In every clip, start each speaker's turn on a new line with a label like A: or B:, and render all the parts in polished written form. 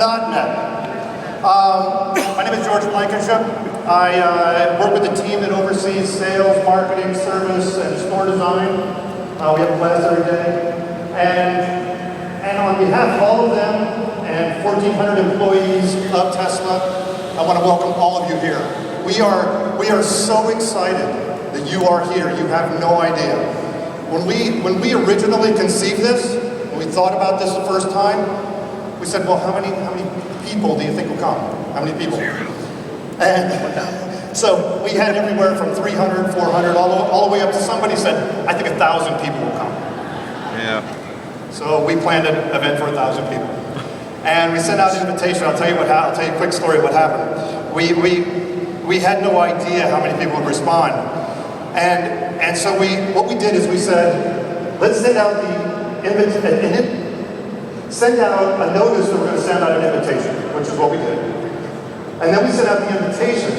A: not met. My name is George Blankenship. I work with the team that oversees sales, marketing, service, and store design. We have a class every day. And on behalf of all of them and 1,400 employees of Tesla, I want to welcome all of you here. We are so excited that you are here. You have no idea. When we originally conceived this, when we thought about this the first time, we said, well, how many people do you think will come? How many people? And so we had everywhere from 300, 400, all the way up to somebody said, I think 1,000 people will come.
B: Yeah.
A: So we planned an event for 1,000 people. And we sent out an invitation. I'll tell you a quick story of what happened. We had no idea how many people would respond. And so what we did is we said, let's send out a notice that we're going to send out an invitation, which is what we did. And then we sent out the invitation,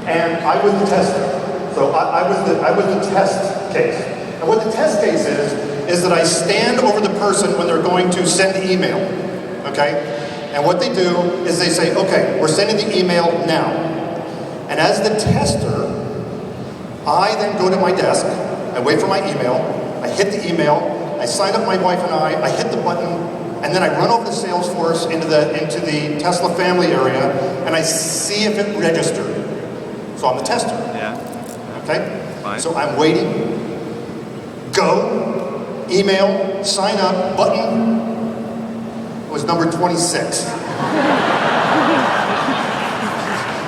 A: and I was the tester. So I was the test case. And what the test case is that I stand over the person when they're going to send the email, okay? And what they do is they say, okay, we're sending the email now. And as the tester, I then go to my desk, I wait for my email, I hit the email, I sign up my wife and I hit the button, and then I run over to Salesforce into the Tesla family area, and I see if it registered. So I'm the tester.
B: Yeah.
A: Okay?
B: Fine.
A: So I'm waiting. Go, email, sign up, button. It was number 26.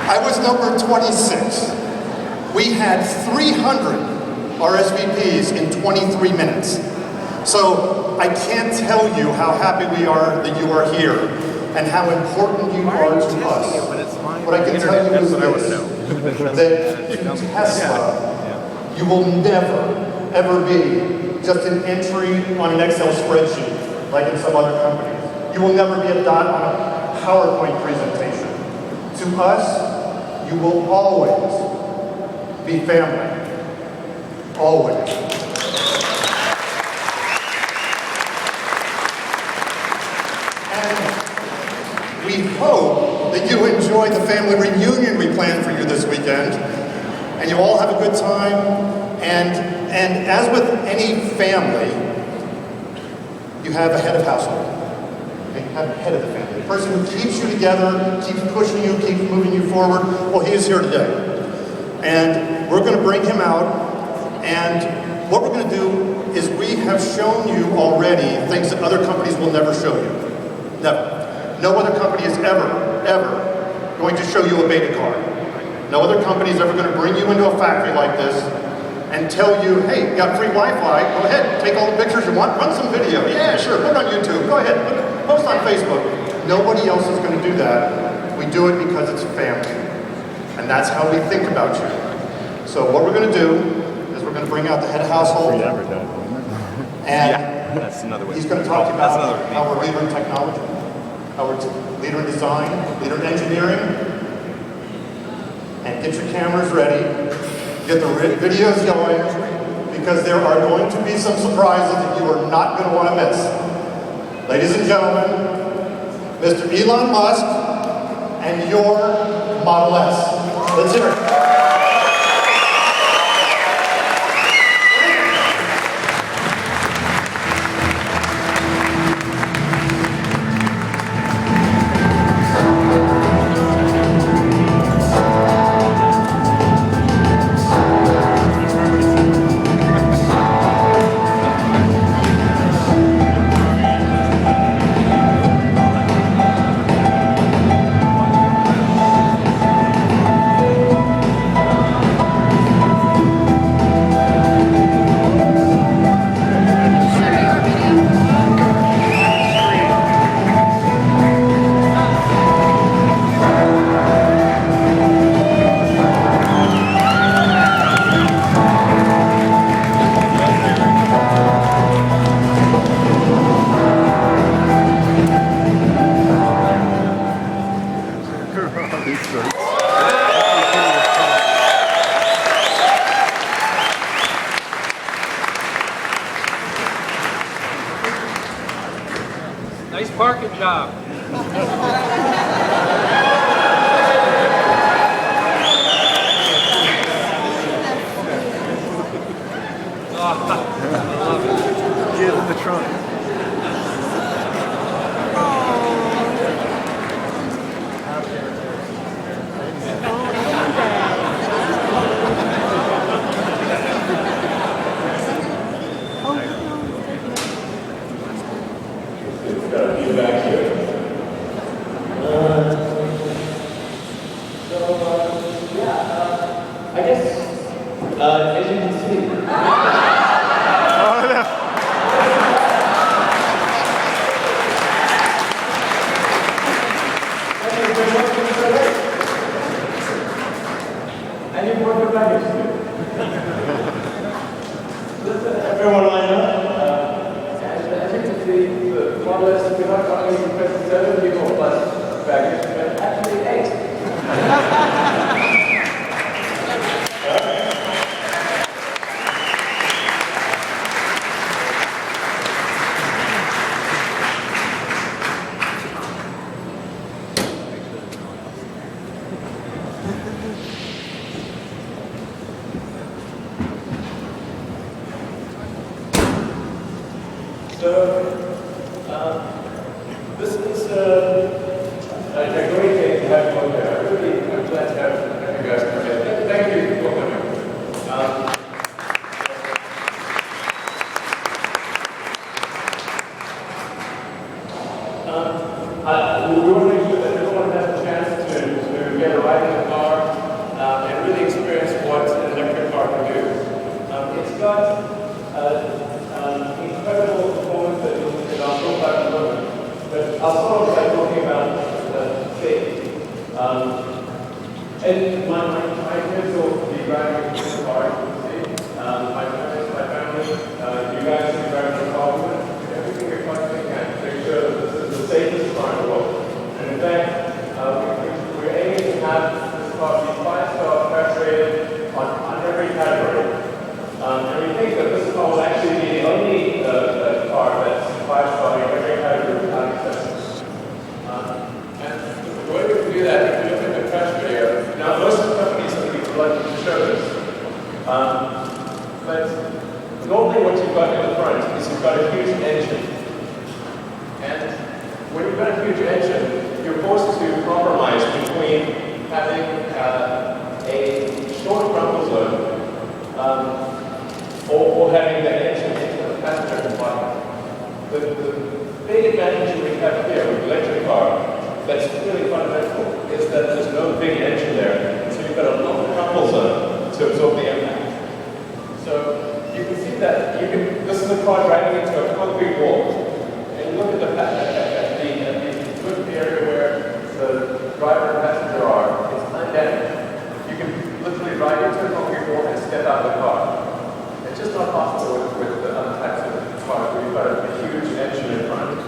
A: I was number 26. We had 300 RSVPs in 23 minutes. So I can't tell you how happy we are that you are here and how important you are to us. What I can tell you is this, that in Tesla, you will never, ever be just an entry on an Excel spreadsheet like in some other companies. You will never be a dot on a PowerPoint presentation. To us, you will always be family. Always. And we hope that you enjoy the family reunion we planned for you this weekend, and you all have a good time. And as with any family, you have a head of household. Okay? You have a head of the family. The person who keeps you together, keeps pushing you, keeps moving you forward. Well, he is here today. And we're going to bring him out. And what we're going to do is we have shown you already things that other companies will never show you. Never. No other company is ever going to show you a beta car. No other company is ever going to bring you into a factory like this and tell you, hey, you got free Wi-Fi, go ahead, take all the pictures you want, run some video. Yeah, sure, put it on YouTube, go ahead, post on Facebook. Nobody else is going to do that. We do it because it's family. And that's how we think about you. So what we're going to do is we're going to bring out the head of household. And
B: that's another way.
A: He's going to talk about how we're leader in technology, how we're leader in design, leader in engineering. And get your cameras ready, get the videos going, because there are going to be some surprises that you are not going to want to miss. Ladies and gentlemen, Mr. Elon Musk and your Model S. Let's hear it.
B: parking job. I love it.
C: Get in the trunk.
D: I guess, as you can see, and you brought your baggage too. Everyone lined up. As you can see, the Model S, we're not only requesting 7 people plus baggage, but actually 8. This is a great day to have you all here. I'm glad to have you guys come here. Thank you for coming. We want to make sure that everyone has a chance to get a ride in the car and really experience what an electric car can do. It's got incredible performance that I'll talk about in a moment. But I'll start off by talking about safety. And my kids will be driving the car, you can see. My parents, my family, you guys will be driving the car with us. Everything we possibly can to make sure that this is the safest car in the world. And in fact, we're aiming to have this car be 5-star crash rated on every category. And we think that this car will actually be the only car that's 5-star in every category without exception. And the way we can do that, if you look at the crash video, now most of the companies are going to be reluctant to show this. But normally what you've got in the front is you've got a huge engine. And when you've got a huge engine, you're forced to compromise between having a short rumble zone or having that engine into the passenger compartment. The big advantage we have here with the electric car that's really fundamental is that there's no big engine there, so you've got a long rumble zone to absorb the impact. So you can see that this is a car driving into a concrete wall, and you look at the good area where the driver and passenger are, it's undamaged. You can literally ride into a concrete wall and step out of the car. It's just not possible with the other types of cars where you've got a huge engine in front.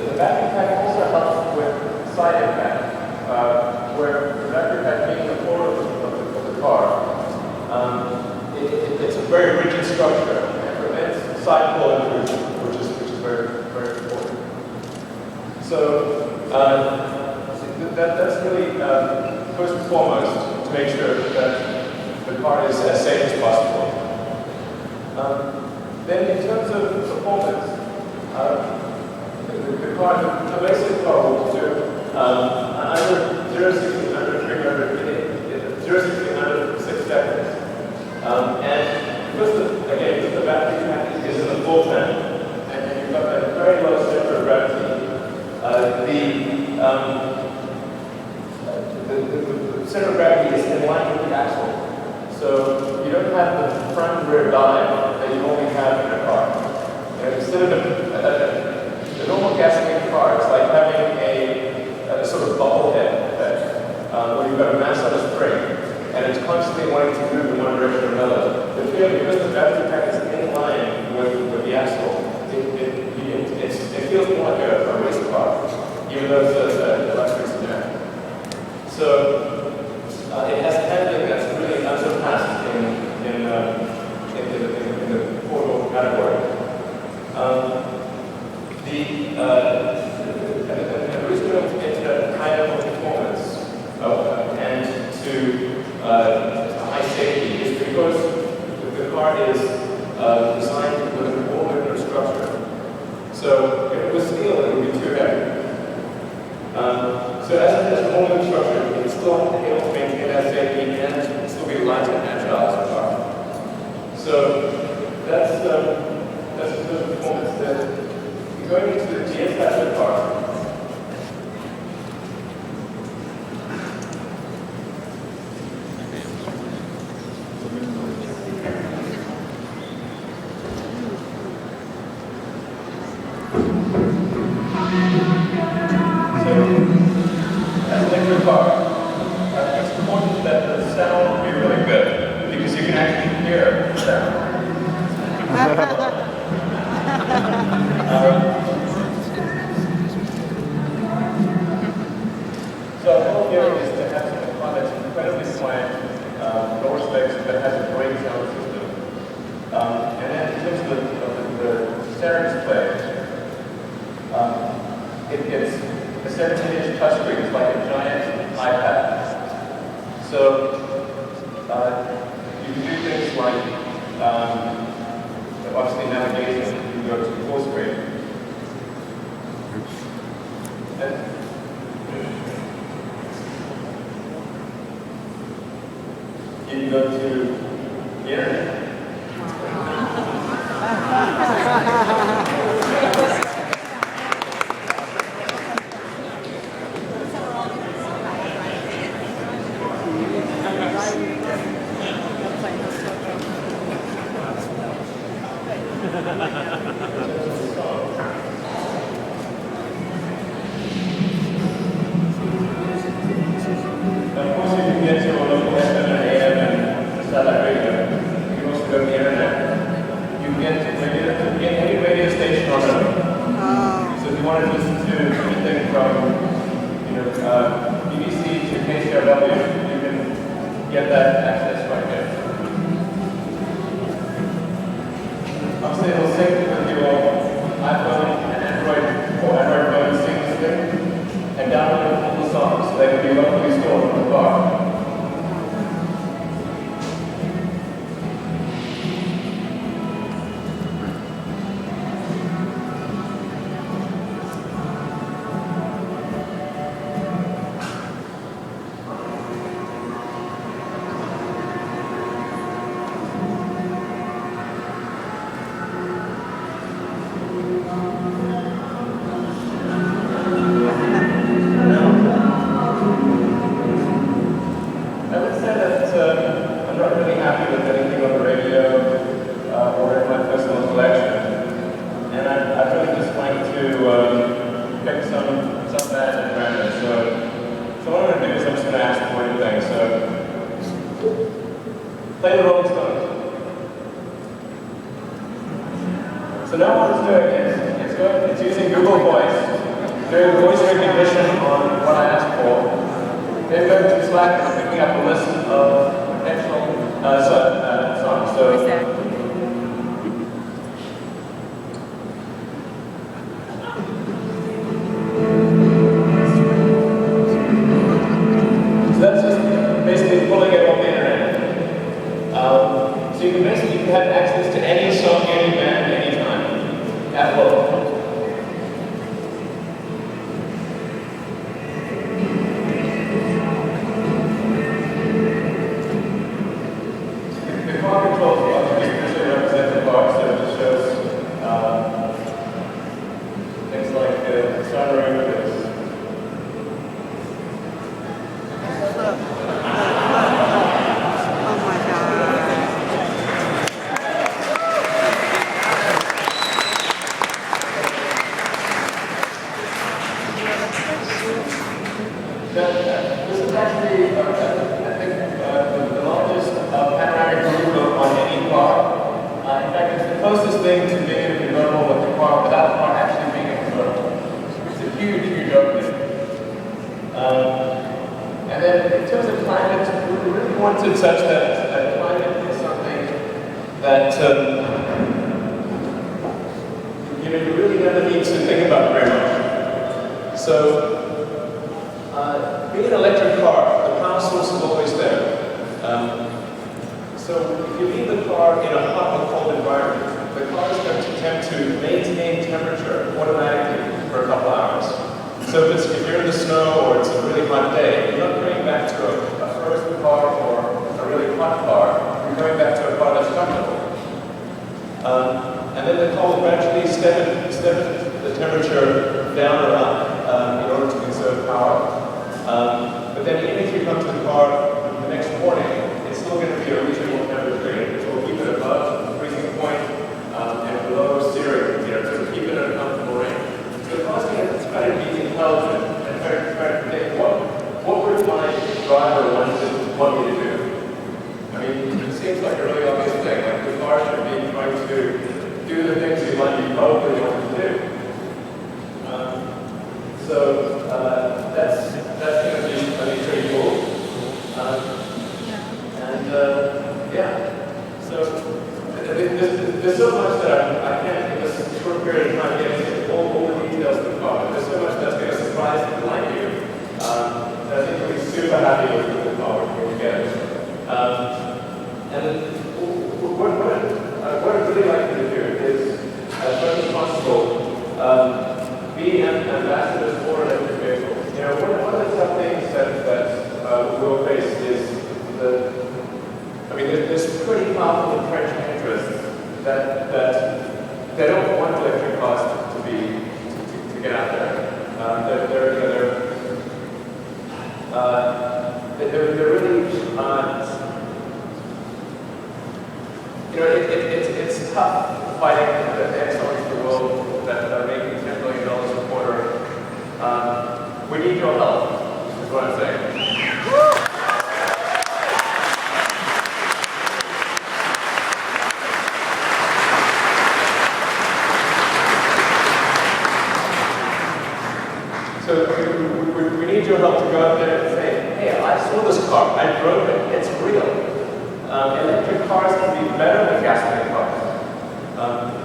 D: The battery pack also helps with side impact, where the battery pack being the floor of the car, it's a very rigid structure and prevents side pull intrusion, which is very, very important. So that's really first and foremost to make sure that the car is as safe as possible. Then in terms of performance, the basic car will do under 0 to 60, under 300, 0 to 60 under 6 seconds. And because the battery pack is in the full tank, and you've got that very low center of gravity, the center of gravity is in line with the axle. So you don't have the front and rear dive that you normally have in a car. Instead of the normal gasoline car, it's like having a sort of bubble head effect, where you've got a mass on a spring, and it's constantly wanting to move in one direction or another. But here, because the battery pack is in line with the axle, it feels more like a race car, even though it's an electric sedan. So it has handling that's really unsurpassed in the four-door category. car is designed with an all-linear structure. So if it was steel, it would be too heavy. So as it has an all-linear structure, it's still able to maintain that safety and still be light and agile as a car. So that's the performance. Then going into the GS side of the car. It's important that the sound be really good because you can actually hear the sound. So our goal here is to have a car that's incredibly quiet, lower specs, that has a great sound system. And then in terms of the stereo display, it's a 17-inch touchscreen. It's like a giant iPad. So you can do things like, obviously navigation, you can go to full screen. And you can go to the internet. So if you leave the car in a temperature automatically for a couple hours. So if you're in the snow or it's a really hot day, you're not going back to a frozen car or a really hot car. You're going back to a car that's comfortable. And then the car will gradually step the temperature down or up in order to conserve power. But then even if you come to the car the next morning, it's still going to be a reasonable temperature. It will keep it above the freezing point and below zero, to keep it at a comfortable range. So the car's going to try to be intelligent and try to predict what would my driver want me to do. I mean, it seems like a really obvious thing. Like the car should be trying to do the things you probably want to do. So that's going to be pretty cool. So there's so much that I can't in this short period of time get into all the details of the car. There's so much that's going to surprise and delight you. That I think you'll be super happy with the car when you get it. What I'd really like you to do is, as much as possible, be an ambassador for electric vehicles. One of the tough things that we'll face is there's pretty powerful entrenched interests that they don't want electric cars to get out there. They're really it's tough fighting the Exxons of the world that are making $10 billion a quarter. We need your help, is what I'm saying. So we need your help to go out there and say, hey, I saw this car, I drove it, it's real. Electric cars can be better than gasoline cars.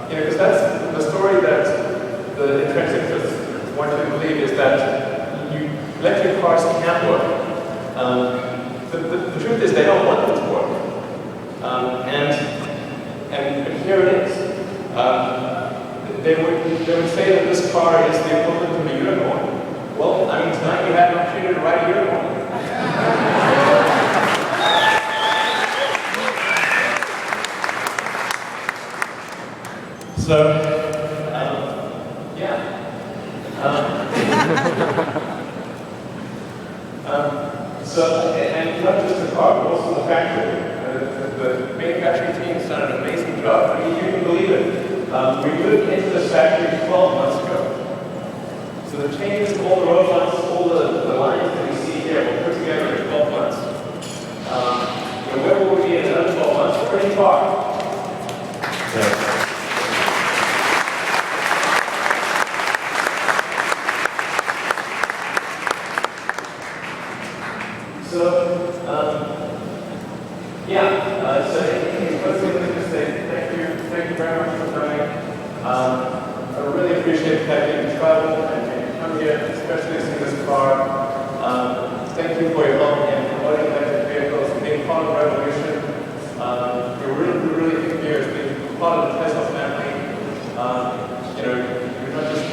D: Because that's the story that the intrinsic interests want you to believe is that electric cars can't work. The truth is they don't want them to work. And here it is. They would say that this car is the equivalent of a unicorn. Well, I mean, tonight you had an opportunity to ride a unicorn. So, and not just the car, but also the factory. The manufacturing team's done an amazing job. I mean, you can believe it. We moved into this factory 12 months ago. So the changes, all the robots, all the lines that we see here were put together in 12 months. Where will we be in another 12 months? Pretty far. Thank you very much for coming. I really appreciate the fact that you traveled and come here, especially in this car. Thank you for your help in promoting electric vehicles and being part of the revolution. You're really big years, being part of the Tesla family. You're not just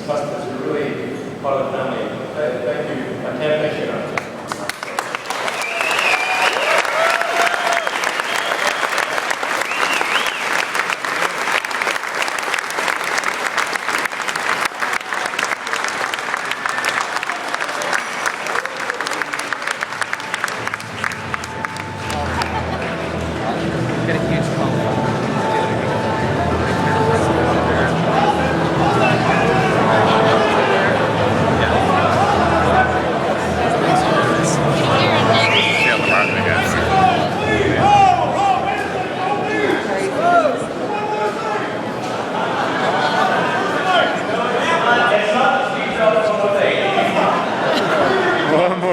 D: customers, you're really part of the family. Thank you. I can't thank you enough.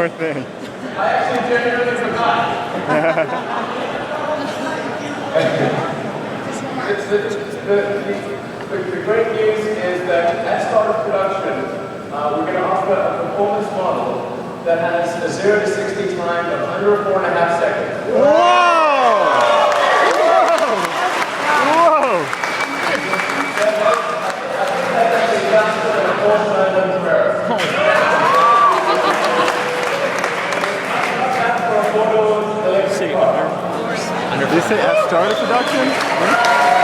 C: Thing.
D: I actually genuinely forgot. The great news is that at start of production, we're going to offer a performance model that has a 0 to 60 time of under 4.5 seconds.
C: Whoa! Whoa! you say have started production?